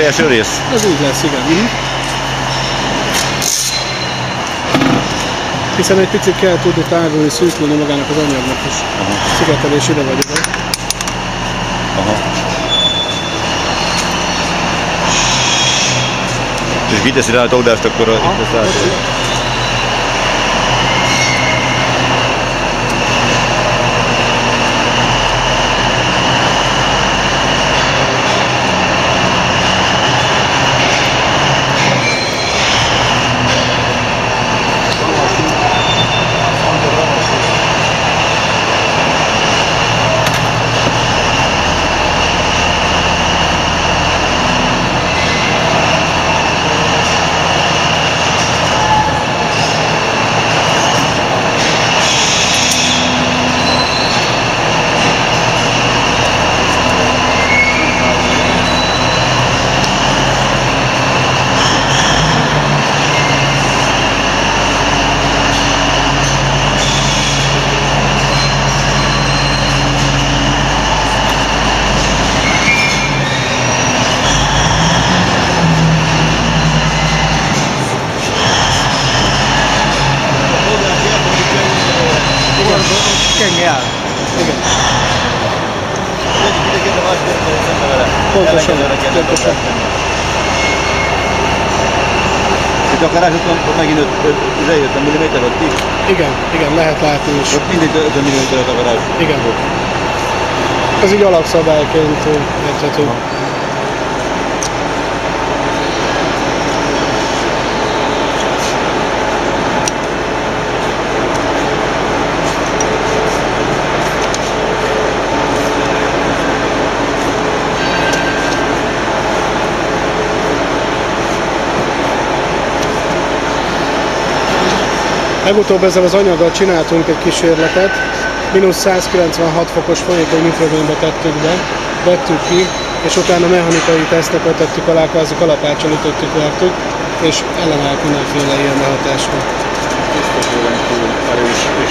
felső rész? Ez úgy lesz, igen. Hiszen egy picit kell tudni tágulni, szűkülni magának az anyagnak is. Szigetelés ide vagy ide. És kiteszi rá a togdást, akkor itt lesz átérő. Kengel. Igen. Pontosan. Itt a garázsokon megint 50 mm ott is? Igen, lehet látni is. Ott mindig 50 mm a garázs. Igen. Ez így alapszabályként érthető. Legutóbb ezzel az anyaggal csináltunk egy kísérletet, -196 fokos folyékony nitrogénbe vettük ki, és utána mechanikai teszteket tettük alá, kvázi kalapáccsal ütöttük, vertük, és ellenállt mindenféle ilyen hatásra. Biztos, hogy túl erős, és